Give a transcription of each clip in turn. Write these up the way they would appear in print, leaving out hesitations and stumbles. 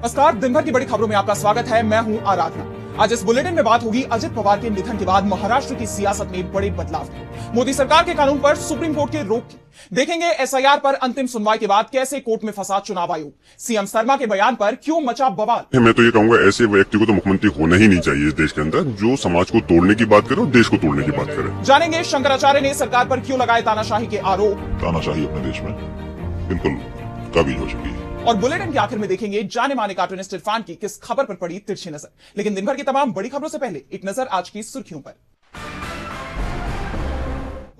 नमस्कार, दिन भर की बड़ी खबरों में आपका स्वागत है। मैं हूं आराधना। आज इस बुलेटिन में बात होगी अजित पवार के निधन के बाद महाराष्ट्र की सियासत में बड़े बदलाव की, मोदी सरकार के कानून पर सुप्रीम कोर्ट के रोक की, देखेंगे एसआईआर पर अंतिम सुनवाई के बाद कैसे कोर्ट में फंसा चुनाव आयोग, सीएम शर्मा के बयान पर क्यों मचा बवाल। मैं तो ये कहूंगा ऐसे व्यक्ति को तो मुख्यमंत्री होना ही नहीं चाहिए इस देश के अंदर, जो समाज को तोड़ने की बात करे और देश को तोड़ने की बात करे। जानेंगे शंकराचार्य ने सरकार पर क्यों लगाए तानाशाही के आरोप। तानाशाही अपने देश में बिल्कुल काबिज हो चुकी है। और बुलेटिन के आखिर में देखेंगे जाने माने कार्टूनिस्ट इरफान की किस खबर पर पड़ी तिरछी नजर। लेकिन दिन भर की तमाम बड़ी खबरों से पहले एक नजर आज की सुर्खियों पर।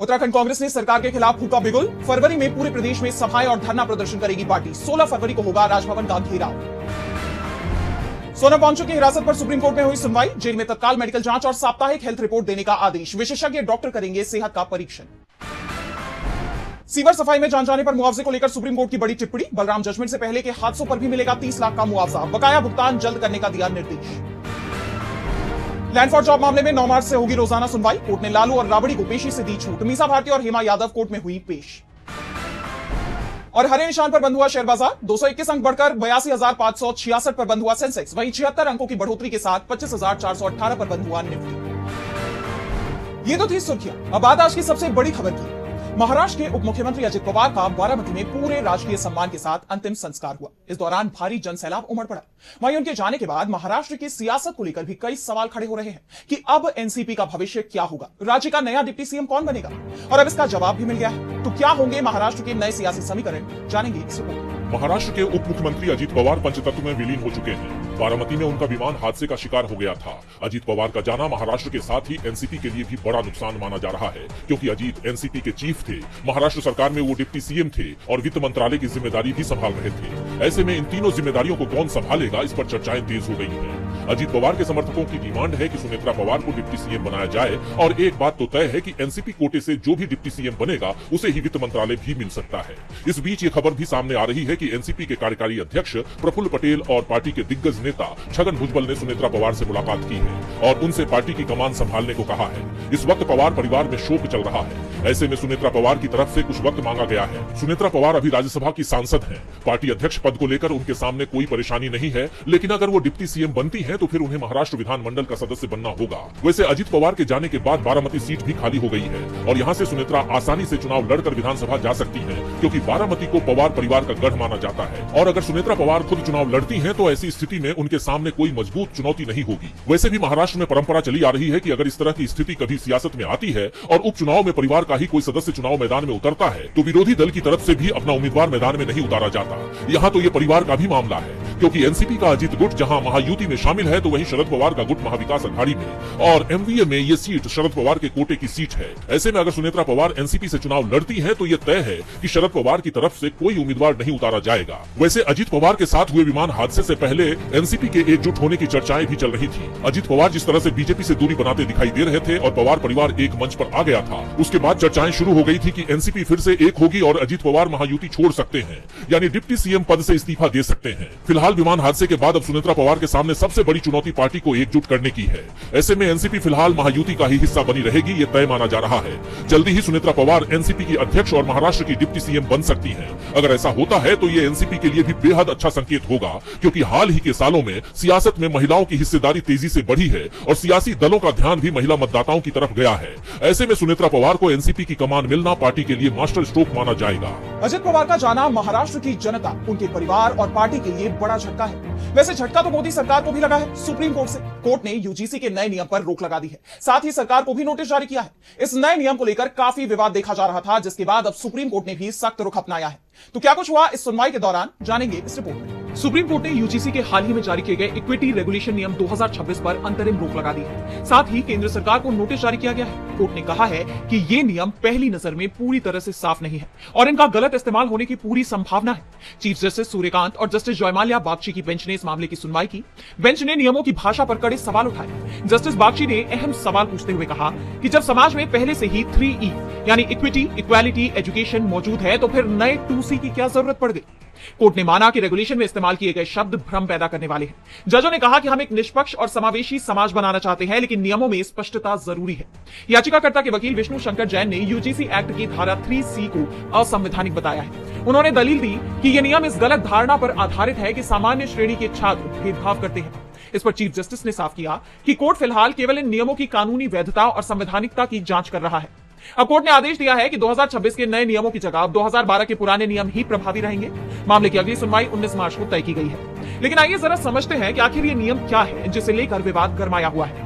उत्तराखंड कांग्रेस ने सरकार के खिलाफ फूका बिगुल। फरवरी में पूरे प्रदेश में सभाएं और धरना प्रदर्शन करेगी पार्टी। 16 फरवरी को होगा राजभवन का घेराव। सोनम वांगचुक की हिरासत पर सुप्रीम कोर्ट में हुई सुनवाई। जेल में तत्काल मेडिकल जांच और साप्ताहिक हेल्थ रिपोर्ट देने का आदेश। विशेषज्ञ डॉक्टर करेंगे सेहत का परीक्षण। सीवर सफाई में जान जाने पर मुआवजे को लेकर सुप्रीम कोर्ट की बड़ी टिप्पणी। बलराम जजमेंट से पहले के हादसों पर भी मिलेगा 30 लाख का मुआवजा। बकाया भुगतान जल्द करने का दिया निर्देश। लैंड फॉर जॉब मामले में 9 मार्च से होगी रोजाना सुनवाई। कोर्ट ने लालू और राबड़ी को पेशी से दी छूट। मीसा भारती और हेमा यादव कोर्ट में हुई पेश। और हरे निशान पर बंद हुआ शेयर बाजार। 221 अंक बढ़कर 82,566 पर बंद हुआ सेंसेक्स। वहीं 76 अंकों की बढ़ोतरी के साथ 25,418 पर बंद हुआ निफ्टी। ये तो थी सुर्खियां। अब बात आज की सबसे बड़ी खबर की। महाराष्ट्र के उप मुख्यमंत्री अजित पवार का बारामती में पूरे राजकीय सम्मान के साथ अंतिम संस्कार हुआ। इस दौरान भारी जनसैलाब उमड़ पड़ा। वहीं उनके जाने के बाद महाराष्ट्र की सियासत को लेकर भी कई सवाल खड़े हो रहे हैं कि अब एनसीपी का भविष्य क्या होगा, राज्य का नया डिप्टी सीएम कौन बनेगा। और अब इसका जवाब भी मिल गया है। तो क्या होंगे महाराष्ट्र के नए सियासी समीकरण, जानेंगे इस रिपोर्ट। महाराष्ट्र के उप मुख्यमंत्री अजित पवार पंचतत्व में विलीन हो चुके हैं। बारामती में उनका विमान हादसे का शिकार हो गया था। अजित पवार का जाना महाराष्ट्र के साथ ही एनसीपी के लिए भी बड़ा नुकसान माना जा रहा है, क्योंकि अजित एनसीपी के चीफ थे, महाराष्ट्र सरकार में वो डिप्टी सीएम थे और वित्त मंत्रालय की जिम्मेदारी भी संभाल रहे थे। ऐसे में इन तीनों जिम्मेदारियों को कौन संभालेगा, इस पर चर्चाएं तेज हो गई हैं। अजित पवार के समर्थकों की डिमांड है कि सुनेत्रा पवार को डिप्टी सीएम बनाया जाए और एक बात तो तय है कि एनसीपी कोटे से जो भी डिप्टी सीएम बनेगा उसे ही वित्त मंत्रालय भी मिल सकता है। इस बीच ये खबर भी सामने आ रही है कि एनसीपी के कार्यकारी अध्यक्ष प्रफुल्ल पटेल और पार्टी के दिग्गज नेता छगन भुजबल ने सुनेत्रा पवार से मुलाकात की है और उनसे पार्टी की कमान संभालने को कहा है। इस वक्त पवार परिवार में शोक चल रहा है। ऐसे में सुनेत्रा पवार की तरफ से कुछ वक्त मांगा गया है। सुनेत्रा पवार अभी राज्यसभा की सांसद हैं। पार्टी अध्यक्ष पद को लेकर उनके सामने कोई परेशानी नहीं है, लेकिन अगर वो डिप्टी सीएम बनती है तो फिर उन्हें महाराष्ट्र विधानमंडल का सदस्य बनना होगा। वैसे अजित पवार के जाने के बाद बारामती सीट भी खाली हो गई है और यहाँ से सुनेत्रा आसानी से चुनाव लड़कर विधानसभा जा सकती है, क्योंकि बारामती को पवार परिवार का गढ़ माना जाता है। और अगर सुनेत्रा पवार खुद चुनाव लड़ती हैं तो ऐसी स्थिति में उनके सामने कोई मजबूत चुनौती नहीं होगी। वैसे भी महाराष्ट्र में परंपरा चली आ रही है कि अगर इस तरह की स्थिति कभी सियासत में आती है और उपचुनाव में परिवार का ही कोई सदस्य चुनाव मैदान में उतरता है तो विरोधी दल की तरफ से भी अपना उम्मीदवार मैदान में नहीं उतारा जाता। यहाँ तो ये परिवार का भी मामला है, क्योंकि एनसीपी का अजित गुट जहाँ महायुति में शामिल है तो वहीं शरद पवार का गुट महाविकास अघाड़ी में, और एमवीए में ये सीट शरद पवार के कोटे की सीट है। ऐसे में अगर सुनेत्रा पवार एनसीपी से चुनाव लड़ती है तो ये तय है कि शरद पवार की तरफ से कोई उम्मीदवार नहीं उतारा जाएगा। वैसे अजित पवार के साथ हुए विमान हादसे से पहले एनसीपी के एकजुट होने की चर्चाएं भी चल रही थी। अजित पवार जिस तरह से बीजेपी से दूरी बनाते दिखाई दे रहे थे और पवार परिवार एक मंच पर आ गया था, उसके बाद चर्चाएं शुरू हो गई थी कि एनसीपी फिर से एक होगी और अजित पवार महायुति छोड़ सकते हैं, यानी डिप्टी सीएम पद से इस्तीफा दे सकते हैं। फिलहाल विमान हादसे के बाद अब सुनेत्रा पवार के सामने सबसे बड़ी चुनौती पार्टी को एकजुट करने की है। ऐसे में एनसीपी फिलहाल महायुति का ही हिस्सा बनी रहेगी, ये तय माना जा रहा है। जल्दी ही सुनेत्रा पवार एनसीपी की अध्यक्ष और महाराष्ट्र की डिप्टी सीएम बन सकती हैं। अगर ऐसा होता है तो ये एनसीपी के लिए भी बेहद अच्छा संकेत होगा, क्योंकि हाल ही के सालों में सियासत में महिलाओं की हिस्सेदारी तेजी से बढ़ी है और सियासी दलों का ध्यान भी महिला मतदाताओं की तरफ गया है। ऐसे में सुनेत्रा पवार को एनसीपी की कमान मिलना पार्टी के लिए मास्टर स्ट्रोक माना जाएगा। अजित पवार का जाना महाराष्ट्र की जनता, उनके परिवार और पार्टी के लिए बड़ा झटका है। वैसे झटका तो मोदी सरकार को भी लगा है। सुप्रीम कोर्ट से कोर्ट ने यूजीसी के नए नियम पर रोक लगा दी है। साथ ही सरकार को भी नोटिस जारी किया है। इस नए नियम को लेकर काफी विवाद देखा जा रहा था, जिसके बाद अब सुप्रीम कोर्ट ने भी सख्त रुख अपनाया है। तो क्या कुछ हुआ इस सुनवाई के दौरान, जानेंगे इस रिपोर्ट में। सुप्रीम कोर्ट ने यूजीसी के हाल ही में जारी किए गए इक्विटी रेगुलेशन नियम 2026 पर अंतरिम रोक लगा दी है। साथ ही केंद्र सरकार को नोटिस जारी किया गया है। कोर्ट ने कहा है कि ये नियम पहली नजर में पूरी तरह से साफ नहीं है और इनका गलत इस्तेमाल होने की पूरी संभावना है। चीफ जस्टिस सूर्यकांत और जस्टिस जयमाल्या बागची की बेंच ने इस मामले की सुनवाई की। बेंच ने नियमों की भाषा पर कड़े सवाल उठाए। जस्टिस बागची ने अहम सवाल पूछते हुए कहा कि जब समाज में पहले से ही 3E यानी इक्विटी, इक्वालिटी, एजुकेशन मौजूद है तो फिर नए 2C की क्या जरूरत पड़ गई। कोर्ट ने माना कि रेगुलेशन में इस्तेमाल किए गए शब्द भ्रम पैदा करने वाले हैं। जजों ने कहा कि हम एक निष्पक्ष और समावेशी समाज बनाना चाहते हैं, लेकिन नियमों में स्पष्टता जरूरी है। याचिकाकर्ता के वकील विष्णु शंकर जैन ने यूजीसी एक्ट की धारा 3C को असंवैधानिक बताया है। उन्होंने दलील दी कि यह नियम इस गलत धारणा पर आधारित है कि सामान्य श्रेणी के छात्र भेदभाव करते हैं। इस पर चीफ जस्टिस ने साफ किया कि कोर्ट फिलहाल केवल इन नियमों की कानूनी वैधता और संवैधानिकता की जांच कर रहा है। अब कोर्ट ने आदेश दिया है कि 2026 के नए नियमों की जगह 2012 के पुराने नियम ही प्रभावी रहेंगे। मामले की अगली सुनवाई 19 मार्च को तय की गई है। लेकिन आइए जरा समझते हैं कि आखिर ये नियम क्या है जिसे लेकर विवाद गरमाया हुआ है।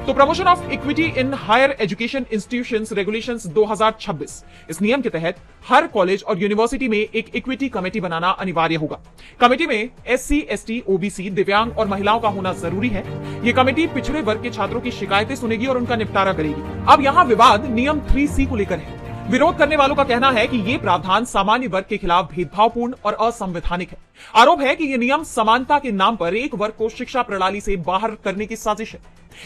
तो promotion of equity in higher education institutions regulations 2026, इस नियम के तहत हर कॉलेज और यूनिवर्सिटी में एक इक्विटी कमेटी बनाना अनिवार्य होगा। कमेटी में SC, ST, OBC, दिव्यांग और महिलाओं का होना जरूरी है। ये कमेटी पिछड़े वर्ग के छात्रों की शिकायतें सुनेगी और उनका निपटारा करेगी। अब यहाँ विवाद नियम 3C को लेकर है। विरोध करने वालों का कहना है कि ये प्रावधान सामान्य वर्ग के खिलाफ भेदभावपूर्ण और असंवैधानिक है। आरोप है कि ये नियम समानता के नाम पर एक वर्ग को शिक्षा प्रणाली से बाहर करने की साजिश है।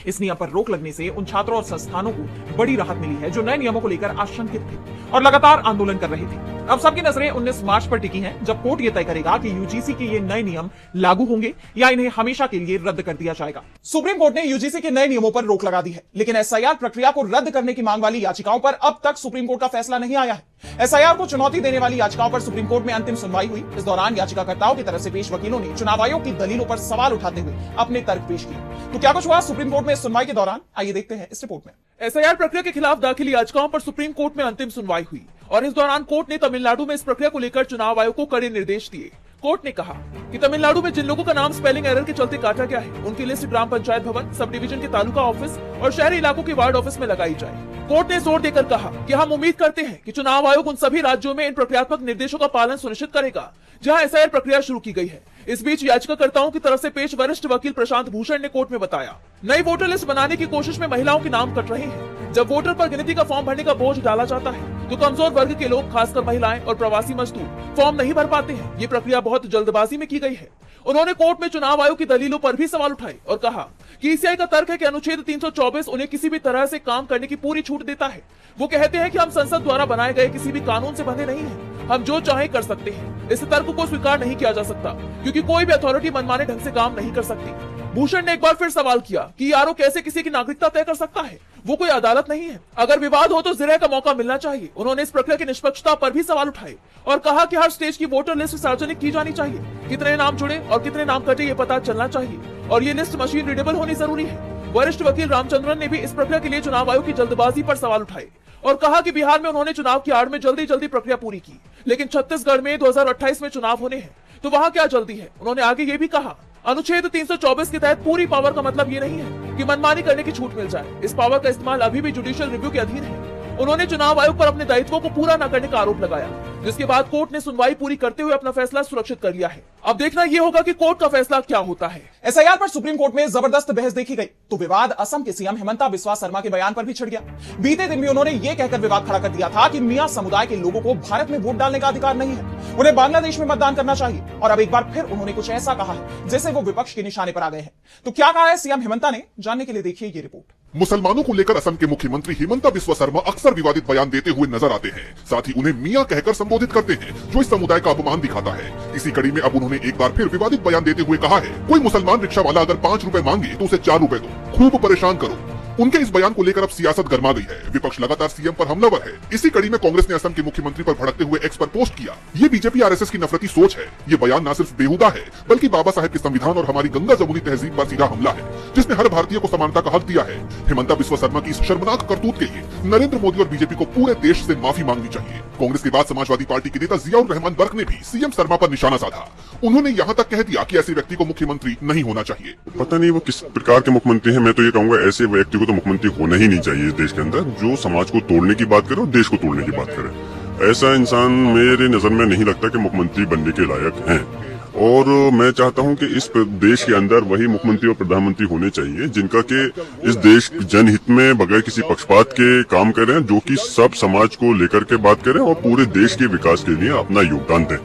इस नियम पर रोक लगने से उन छात्रों और संस्थानों को बड़ी राहत मिली है जो नए नियमों को लेकर आशंकित थे और लगातार आंदोलन कर रहे थे। अब सबकी नजरें 19 मार्च पर टिकी हैं, जब कोर्ट ये तय करेगा कि यूजीसी के ये नए नियम लागू होंगे या इन्हें हमेशा के लिए रद्द कर दिया जाएगा। सुप्रीम कोर्ट ने यूजीसी के नए नियमों पर रोक लगा दी है, लेकिन SIR प्रक्रिया को रद्द करने की मांग वाली याचिकाओं पर अब तक सुप्रीम कोर्ट का फैसला नहीं आया है। SIR को चुनौती देने वाली याचिकाओं पर सुप्रीम कोर्ट में अंतिम सुनवाई हुई। इस दौरान याचिकाकर्ताओं की तरफ से पेश वकीलों ने चुनाव आयोग की दलीलों पर सवाल उठाते हुए अपने तर्क पेश किए। तो क्या कुछ हुआ सुप्रीम कोर्ट में इस सुनवाई के दौरान, आइए देखते हैं इस रिपोर्ट में। SIR प्रक्रिया के खिलाफ दाखिल याचिकाओं पर सुप्रीम कोर्ट में अंतिम सुनवाई हुई और इस दौरान कोर्ट ने तमिलनाडु में इस प्रक्रिया को लेकर चुनाव आयोग को कड़े निर्देश दिए। कोर्ट ने कहा कि तमिलनाडु में जिन लोगों का नाम स्पेलिंग एरर के चलते काटा गया है, उनकी लिस्ट ग्राम पंचायत भवन, सब डिवीजन के तालुका ऑफिस और शहरी इलाकों के वार्ड ऑफिस में लगाई जाए। कोर्ट ने जोर देकर कहा कि हम उम्मीद करते हैं कि चुनाव आयोग उन सभी राज्यों में इन प्रक्रियात्मक निर्देशों का पालन सुनिश्चित करेगा जहां SIR प्रक्रिया शुरू की गई है। इस बीच याचिकाकर्ताओं की तरफ से पेश वरिष्ठ वकील प्रशांत भूषण ने कोर्ट में बताया, नई वोटर लिस्ट बनाने की कोशिश में महिलाओं के नाम कट रहे हैं। जब वोटर पर गिनती का फॉर्म भरने का बोझ डाला जाता है तो कमजोर वर्ग के लोग, खासकर महिलाएं और प्रवासी मजदूर, फॉर्म नहीं भर पाते हैं। ये प्रक्रिया बहुत जल्दबाजी में की गई है। उन्होंने कोर्ट में चुनाव आयोग की दलीलों पर भी सवाल उठाए और कहा कि ECI का तर्क है कि अनुच्छेद 324 उन्हें किसी भी तरह से काम करने की पूरी छूट देता है। वो कहते हैं कि हम संसद द्वारा बनाए गए किसी भी कानून से बंधे नहीं हैं, हम जो चाहे कर सकते हैं। इस तर्क को स्वीकार नहीं किया जा सकता क्योंकि कोई भी अथॉरिटी मनमाने ढंग से काम नहीं कर सकती। भूषण ने एक बार फिर सवाल किया कि आरओ कैसे किसी की नागरिकता तय कर सकता है, वो कोई अदालत नहीं है। अगर विवाद हो तो जिरह का मौका मिलना चाहिए। उन्होंने इस प्रक्रिया की निष्पक्षता पर भी सवाल उठाए और कहा कि हर स्टेज की वोटर लिस्ट सार्वजनिक की जानी चाहिए। कितने नाम जुड़े और कितने नाम कटे ये पता चलना चाहिए और ये लिस्ट मशीन रीडेबल होनी जरूरी है। वरिष्ठ वकील रामचंद्रन ने भी इस प्रक्रिया के लिए चुनाव आयोग की जल्दबाजी पर सवाल उठाए और कहा कि बिहार में उन्होंने चुनाव की आड़ में जल्दी प्रक्रिया पूरी की, लेकिन छत्तीसगढ़ में 2028 में चुनाव होने हैं, तो वहां क्या जल्दी है। उन्होंने आगे ये भी कहा, अनुच्छेद 324 के तहत पूरी पावर का मतलब ये नहीं है कि मनमानी करने की छूट मिल जाए। इस पावर का इस्तेमाल अभी भी जुडिशियल रिव्यू के अधीन है। उन्होंने चुनाव आयोग पर अपने दायित्वों को पूरा न करने का आरोप लगाया, जिसके बाद कोर्ट ने सुनवाई पूरी करते हुए अपना फैसला सुरक्षित कर लिया है। अब देखना यह होगा कि कोर्ट का फैसला क्या होता है। SIR पर सुप्रीम कोर्ट में जबरदस्त बहस देखी गई तो विवाद असम के सीएम हिमंता बिस्वा शर्मा के बयान पर भी छिड़ गया। बीते दिन भी उन्होंने ये कहकर विवाद खड़ा कर दिया था कि मियां समुदाय के लोगों को भारत में वोट डालने का अधिकार नहीं है, उन्हें बांग्लादेश में मतदान करना चाहिए। और अब एक बार फिर उन्होंने कुछ ऐसा कहा है जैसे वो विपक्ष के निशाने पर आ गए हैं। तो क्या कहा है सीएम हिमंता ने, जानने के लिए देखिए ये रिपोर्ट। मुसलमानों को लेकर असम के मुख्यमंत्री हिमंता बिस्वा शर्मा अक्सर विवादित बयान देते हुए नजर आते हैं। साथ ही उन्हें मियां कहकर संबोधित करते हैं, जो इस समुदाय का अपमान दिखाता है। इसी कड़ी में अब उन्होंने एक बार फिर विवादित बयान देते हुए कहा है, कोई मुसलमान रिक्शा वाला अगर 5 रुपए मांगे तो उसे 4 रुपए दो, खूब परेशान करो। उनके इस बयान को लेकर अब सियासत गर्मा गई है। विपक्ष लगातार सीएम पर हमलावर है। इसी कड़ी में कांग्रेस ने असम के मुख्यमंत्री पर भड़कते हुए एक्स पर पोस्ट किया, ये बीजेपी RSS की नफरती सोच है। ये बयान न सिर्फ बेहुदा है बल्कि बाबा साहेब के संविधान और हमारी गंगा जमुनी तहजीब पर सीधा हमला है, जिसने हर भारतीय को समानता का हक दिया है। हिमंता बिस्वा शर्मा की इस शर्मनाक करतूत के लिए नरेंद्र मोदी और बीजेपी को पूरे देश से माफी मांगनी चाहिए। कांग्रेस के बाद समाजवादी पार्टी के नेता जियाउर रहमान बर्क ने भी सीएम शर्मा पर निशाना साधा। उन्होंने यहाँ तक कह दिया कि ऐसे व्यक्ति को मुख्यमंत्री नहीं होना चाहिए। पता नहीं वो किस प्रकार के मुख्यमंत्री हैं। मैं तो ये कहूंगा ऐसे व्यक्ति को तो मुख्यमंत्री होना ही नहीं चाहिए इस देश के अंदर, जो समाज को तोड़ने की बात करे और देश को तोड़ने की बात करे। ऐसा इंसान मेरे नजर में नहीं लगता कि मुख्यमंत्री बनने के लायक हैं। और मैं चाहता हूं कि इस देश के अंदर वही मुख्यमंत्री और प्रधानमंत्री होने चाहिए जिनका के इस देश जनहित में बगैर किसी पक्षपात के काम करें, जो कि सब समाज को लेकर के बात करें और पूरे देश के विकास के लिए अपना योगदान दें,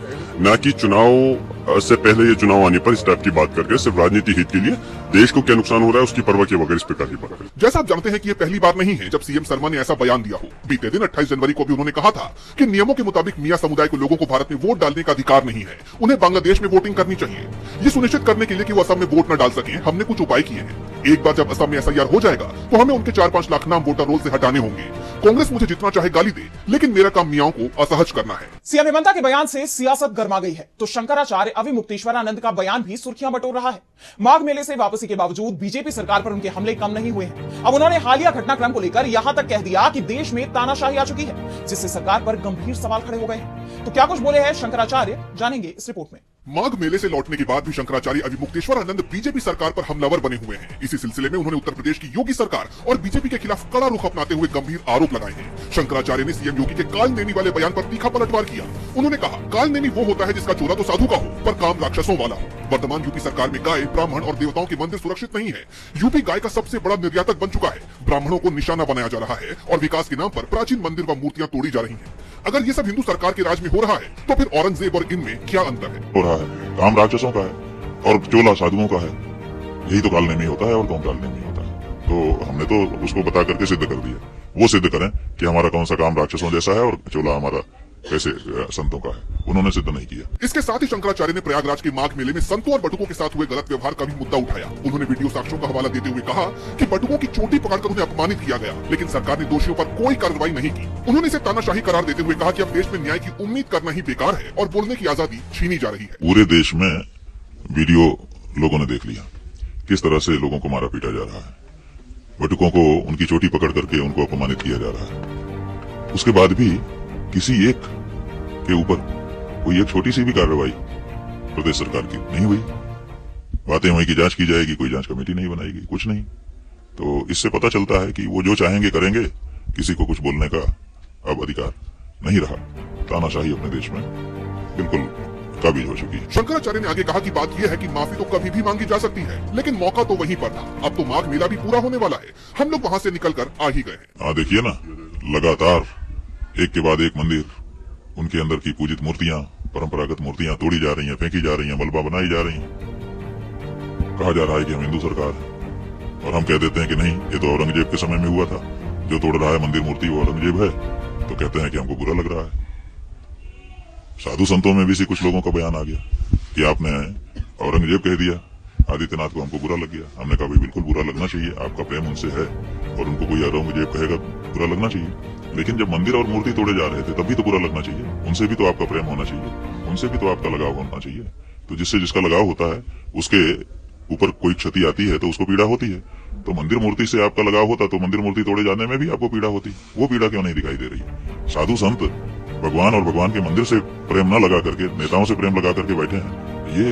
न कि चुनाव से पहले ये चुनाव आने पर इस टाइप की बात करके सिर्फ राजनीति हित के लिए देश को क्या नुकसान हो रहा है उसकी परवाह किए बगैर इस प्रकार की बात करें। जैसा आप जानते हैं कि ये पहली बार नहीं है जब सीएम शर्मा ने ऐसा बयान दिया हो। बीते दिन 28 जनवरी को भी उन्होंने कहा था कि नियमों के मुताबिक मियां समुदाय के लोगों को भारत में वोट डालने का अधिकार नहीं है, उन्हें बांग्लादेश में वोटिंग करनी चाहिए। ये सुनिश्चित करने के लिए कि वो असम में वोट न डाल सके, हमने कुछ उपाय किए हैं। एक बार जब असम में SIR हो जाएगा तो हमें उनके 4-5 लाख नाम वोटर रोल से हटाने होंगे। कांग्रेस मुझे जितना चाहे गाली दे, लेकिन मेरा काम मियाओं को असहज करना है। सीएम हेमंता के बयान से सियासत गर्मा गई है तो शंकराचार्य अविमुक्तेश्वरानंद का बयान भी सुर्खियां बटोर रहा है। माघ मेले से वापसी के बावजूद बीजेपी सरकार पर उनके हमले कम नहीं हुए हैं। अब उन्होंने हालिया घटनाक्रम को लेकर यहां तक कह दिया कि देश में तानाशाही आ चुकी है, जिससे सरकार पर गंभीर सवाल खड़े हो गए हैं। तो क्या कुछ बोले हैं शंकराचार्य, जानेंगे इस रिपोर्ट में। माघ मेले से लौटने के बाद भी शंकराचार्य अविमुक्तेश्वरानंद बीजेपी सरकार पर हमलावर बने हुए हैं। इसी सिलसिले में उन्होंने उत्तर प्रदेश की योगी सरकार और बीजेपी के खिलाफ कड़ा रुख अपनाते हुए गंभीर आरोप लगाए हैं। शंकराचार्य ने सीएम योगी के काल नेमी वाले बयान पर तीखा पलटवार किया। उन्होंने कहा, काल नेमी वो होता है जिसका चोला तो साधु का हो पर काम राक्षसों वाला हो। वर्तमान यूपी सरकार में गाय, ब्राह्मण और देवताओं के मंदिर सुरक्षित नहीं है। यूपी गाय का सबसे बड़ा निर्यातक बन चुका है। ब्राह्मणों को निशाना बनाया जा रहा है और विकास के नाम पर प्राचीन मंदिर व मूर्तियां तोड़ी जा रही हैं। अगर ये सब हिंदू सरकार के राज में हो रहा है तो फिर औरंगजेब और इनमें क्या अंतर है? हो रहा है काम राक्षसों का है और चोला साधुओं का है। यही तो काल नेमी होता है और कौन काल नेमी होता है। तो हमने तो उसको बता करके सिद्ध कर दिया। वो सिद्ध करें कि हमारा कौन सा काम राक्षसों जैसा है और चोला हमारा कैसे संतों का है। उन्होंने सिद्ध नहीं किया। इसके साथ ही शंकराचार्य ने प्रयागराज के माघ मेले में संतों और बटुकों के साथ हुए गलत व्यवहार का भी मुद्दा उठाया। उन्होंने वीडियो साक्ष्यों का हवाला देते हुए कहा कि बटुकों की चोटी पकड़कर उन्हें अपमानित किया गया, लेकिन सरकार ने दोषियों पर कोई कार्रवाई नहीं की। उन्होंने इसे तानाशाही करार देते हुए कहा कि अब देश में न्याय की उम्मीद करना ही बेकार है और बोलने की आजादी छीनी जा रही है। पूरे देश में वीडियो लोगों ने देख लिया किस तरह से लोगों को मारा पीटा जा रहा है। बटुकों को उनकी चोटी पकड़ करके उनको अपमानित किया जा रहा है। उसके बाद भी किसी एक के ऊपर कोई एक छोटी सी भी कार्रवाई प्रदेश सरकार की नहीं हुई। बातें वहीं की जांच की जाएगी, कोई जांच कमेटी नहीं बनाएगी, कुछ नहीं। तो इससे पता चलता है कि वो जो चाहेंगे करेंगे, किसी को कुछ बोलने का अब अधिकार नहीं रहा। तानाशाही अपने देश में बिल्कुल काबिज हो चुकी है। शंकराचार्य ने आगे कहा कि बात यह है कि माफी तो कभी भी मांगी जा सकती है, लेकिन मौका तो वहीं पर था। अब तो माघ मेला भी पूरा होने वाला है, हम लोग वहाँ से निकलकर आ ही गए हैं। हाँ देखिए ना, लगातार एक के बाद एक मंदिर, उनके अंदर की पूजित मूर्तियां, परंपरागत मूर्तियां तोड़ी जा रही हैं, फेंकी जा रही हैं, मलबा बनाई जा रही हैं। कहा जा रहा है कि हम हिंदू सरकार है और हम कह देते हैं कि नहीं, ये तो औरंगजेब के समय में हुआ था। जो तोड़ रहा है मंदिर मूर्ति वो औरंगजेब है, तो कहते हैं कि हमको बुरा लग रहा है। साधु संतों में भी से कुछ लोगों का बयान आ गया कि आपने औरंगजेब कह दिया, आदित्यनाथ को हमको बुरा लग गया। हमने कहा भाई बिल्कुल बुरा लगना चाहिए, आपका प्रेम उनसे है और उनको कोई औरंगजेब कहेगा बुरा लगना चाहिए। लेकिन जब मंदिर और मूर्ति तोड़े जा रहे थे तब भी तो बुरा लगना चाहिए। उनसे भी तो आपका प्रेम होना चाहिए, उनसे भी तो आपका लगाव होना चाहिए। तो जिससे जिसका लगाव होता है उसके ऊपर कोई क्षति आती है तो उसको पीड़ा होती है। तो मंदिर मूर्ति से आपका लगाव होता तो मंदिर मूर्ति तोड़े जाने में भी आपको पीड़ा होती। वो पीड़ा क्यों नहीं दिखाई दे रही? साधु संत भगवान और भगवान के मंदिर से प्रेम न लगा करके नेताओं से प्रेम लगा करके बैठे हैं, ये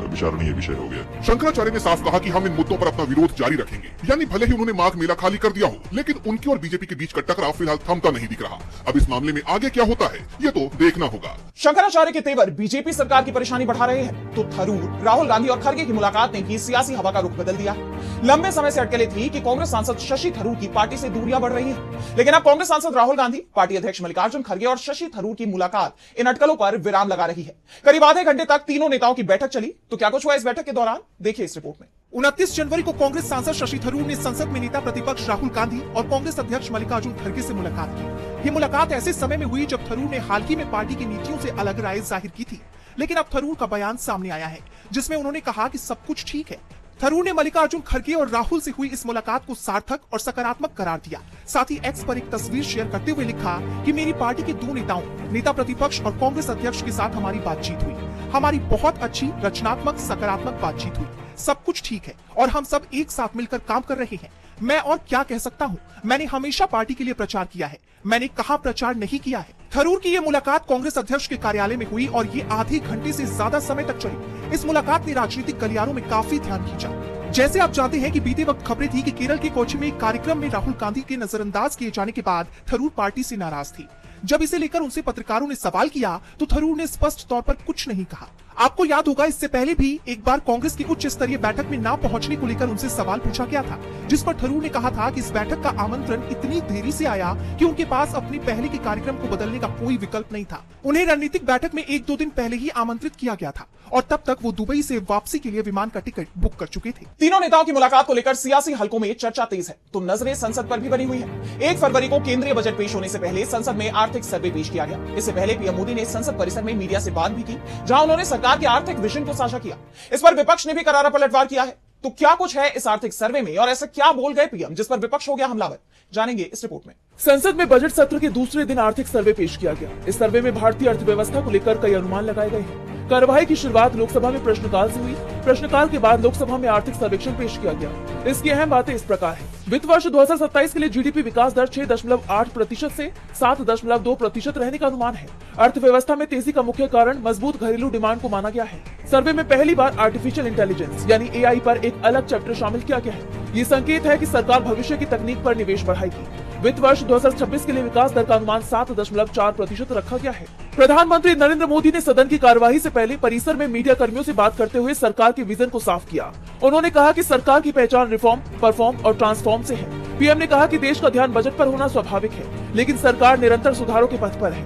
विचारणीय विषय हो गया। शंकराचार्य ने साफ कहा कि हम इन मुद्दों पर अपना विरोध जारी रखेंगे। यानी भले ही उन्होंने माघ मेला खाली कर दिया हो, लेकिन उनकी और बीजेपी के बीच का टकराव फिलहाल थमता नहीं दिख रहा। अब इस मामले में आगे क्या होता है ये तो देखना होगा। शंकराचार्य के तेवर बीजेपी सरकार की परेशानी बढ़ा रहे हैं तो थरूर, राहुल गांधी और खड़गे की मुलाकात ने भी सियासी हवा का रुख बदल दिया। लंबे समय से अटकलें थी कि कांग्रेस सांसद शशि थरूर की पार्टी से दूरियां बढ़ रही हैं, लेकिन अब कांग्रेस सांसद राहुल गांधी, पार्टी अध्यक्ष मल्लिकार्जुन खड़गे और शशि थरूर की मुलाकात इन अटकलों पर विराम लगा रही है। करीब आधे घंटे तक तीनों नेताओं की बैठक चली। तो क्या कुछ हुआ इस बैठक के दौरान, देखिए इस रिपोर्ट में। 29 जनवरी को कांग्रेस सांसद शशि थरूर ने संसद में नेता प्रतिपक्ष राहुल गांधी और कांग्रेस अध्यक्ष मल्लिकार्जुन खड़गे से मुलाकात की। ये मुलाकात ऐसे समय में हुई जब थरूर ने हाल ही में पार्टी की नीतियों से अलग राय जाहिर की थी, लेकिन अब थरूर का बयान सामने आया है जिसमें उन्होंने कहा कि सब कुछ ठीक है। थरूर ने मल्लिकार्जुन खड़गे और राहुल से हुई इस मुलाकात को सार्थक और सकारात्मक करार दिया। साथ ही एक्स पर एक तस्वीर शेयर करते हुए लिखा कि मेरी पार्टी के दो नेताओं, नेता प्रतिपक्ष और कांग्रेस अध्यक्ष के साथ हमारी बातचीत हुई। हमारी बहुत अच्छी, रचनात्मक, सकारात्मक बातचीत हुई। सब कुछ ठीक है और हम सब एक साथ मिलकर काम कर रहे हैं। मैं और क्या कह सकता हूँ? मैंने हमेशा पार्टी के लिए प्रचार किया है, मैंने कहा प्रचार नहीं किया है। थरूर की ये मुलाकात कांग्रेस अध्यक्ष के कार्यालय में हुई और ये आधे घंटे से ज्यादा समय तक चली। इस मुलाकात ने राजनीतिक गलियारों में काफी ध्यान खींचा। जैसे आप जानते हैं कि बीते वक्त खबरें थी कि केरल के कोच्चि में एक कार्यक्रम में राहुल गांधी के नजरअंदाज किए जाने के बाद थरूर पार्टी से नाराज थी। जब इसे लेकर उनसे पत्रकारों ने सवाल किया तो थरूर ने स्पष्ट तौर पर कुछ नहीं कहा। आपको याद होगा इससे पहले भी एक बार कांग्रेस की उच्च स्तरीय बैठक में ना पहुंचने को लेकर उनसे सवाल पूछा गया था, जिस पर थरूर ने कहा था कि इस बैठक का आमंत्रण इतनी देरी से आया कि उनके पास अपने पहले के कार्यक्रम को बदलने का कोई विकल्प नहीं था। उन्हें रणनीतिक बैठक में 1-2 दिन पहले ही आमंत्रित किया गया था और तब तक वो दुबई से वापसी के लिए विमान का टिकट बुक कर चुके थे। तीनों नेताओं की मुलाकात को लेकर सियासी हलकों में चर्चा तेज है तो नजरें संसद पर भी बनी हुई है। 1 फरवरी को केंद्रीय बजट पेश होने से पहले संसद में आर्थिक सर्वे पेश किया गया। इससे पहले पीएम मोदी ने संसद परिसर में मीडिया से बात भी की, जहां उन्होंने सरकार के आर्थिक विजन को साझा किया। इस पर विपक्ष ने भी करारा पलटवार किया है। तो क्या कुछ है इस आर्थिक सर्वे में और ऐसा क्या बोल गए पीएम जिस पर विपक्ष हो गया हमलावर, जानेंगे इस रिपोर्ट में। संसद में बजट सत्र के दूसरे दिन आर्थिक सर्वे पेश किया गया। इस सर्वे में भारतीय अर्थव्यवस्था को लेकर कई अनुमान लगाए गए हैं। कार्यवाही की शुरुआत लोकसभा में प्रश्नकाल से हुई। प्रश्नकाल के बाद लोकसभा में आर्थिक सर्वेक्षण पेश किया गया। इसकी अहम बातें इस प्रकार हैं। वित्त वर्ष 2027 के लिए जीडीपी विकास दर 6.8% से 7.2% रहने का अनुमान है। अर्थव्यवस्था में तेजी का मुख्य कारण मजबूत घरेलू डिमांड को माना गया है। सर्वे में पहली बार आर्टिफिशियल इंटेलिजेंस यानी एआई पर एक अलग चैप्टर शामिल किया गया है। ये संकेत है कि सरकार भविष्य की तकनीक पर निवेश बढ़ाएगी। वित्त वर्ष 2026 के लिए विकास दर का अनुमान 7.4% रखा गया है। प्रधानमंत्री नरेंद्र मोदी ने सदन की कार्यवाही से पहले परिसर में मीडिया कर्मियों से बात करते हुए सरकार के विजन को साफ किया। उन्होंने कहा कि सरकार की पहचान रिफॉर्म, परफॉर्म और ट्रांसफॉर्म से है। पीएम ने कहा कि देश का ध्यान बजट पर होना स्वाभाविक है, लेकिन सरकार निरंतर सुधारों के पथ पर है।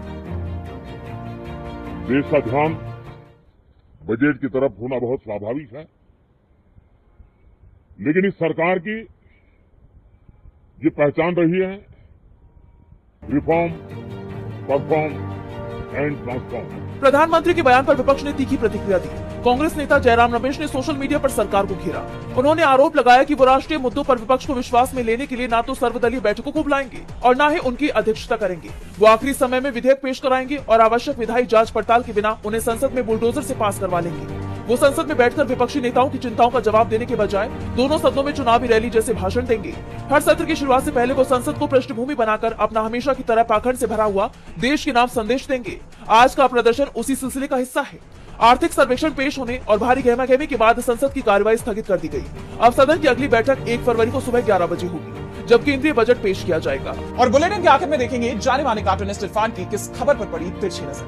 देश का ध्यान बजट की तरफ होना बहुत स्वाभाविक है, लेकिन इस सरकार की ये पहचान रही है रिफॉर्म, परफॉर्म एंड ट्रांसफॉर्म। प्रधानमंत्री के बयान पर विपक्ष ने तीखी प्रतिक्रिया दी। कांग्रेस नेता जयराम रमेश ने सोशल मीडिया पर सरकार को घेरा। उन्होंने आरोप लगाया कि वो राष्ट्रीय मुद्दों पर विपक्ष को विश्वास में लेने के लिए न तो सर्वदलीय बैठकों को बुलाएंगे और न ही उनकी अध्यक्षता करेंगे। वो आखिरी समय में विधेयक पेश कराएंगे और आवश्यक विधायी जांच पड़ताल के बिना उन्हें संसद में बुलडोजर से पास करवा लेंगे। वो संसद में बैठकर विपक्षी नेताओं की चिंताओं का जवाब देने के बजाय दोनों सदनों में चुनावी रैली जैसे भाषण देंगे। हर सत्र की शुरुआत से पहले वो संसद को पृष्ठभूमि बनाकर अपना हमेशा की तरह पाखंड से भरा हुआ देश के नाम संदेश देंगे। आज का प्रदर्शन उसी सिलसिले का हिस्सा है। आर्थिक सर्वेक्षण पेश होने और भारी गहमागहमी के बाद संसद की कार्यवाही स्थगित कर दी गई। अब सदन की अगली बैठक 1 फरवरी को सुबह 11 बजे होगी, जब केंद्रीय बजट पेश किया जाएगा। और बुलेटिन के आखिर में देखेंगे जाने माने कार्टूनिस्ट इरफान की किस खबर पर पड़ी तिरछी नजर।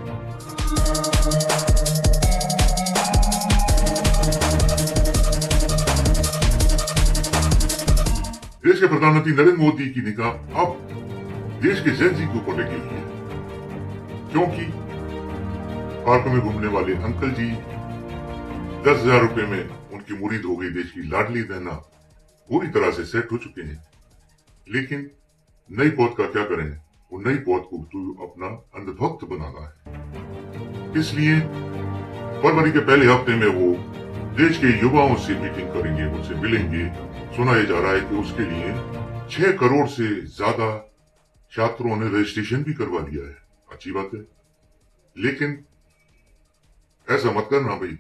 देश के प्रधानमंत्री नरेंद्र मोदी की निगाह अब देश के जेन जी के ऊपर लगी हुई है, क्योंकि पार्कों में घूमने वाले अंकल जी 10,000 रुपए में उनकी मुरीद हो गई देश की लाडली बहना पूरी तरह से सेट हो चुके हैं। लेकिन नई पौध का क्या करें, वो नई पौध को तो अपना अंधभक्त बनाना है। इसलिए फरवरी के पहले हफ्ते में वो देश के युवाओं से मीटिंग करेंगे, उनसे मिलेंगे। सुना जा रहा है कि उसके लिए 6 करोड़ से ज्यादा छात्रों ने रजिस्ट्रेशन भी करवा दिया है। अच्छी बात है, लेकिन ऐसा मत करना भाई,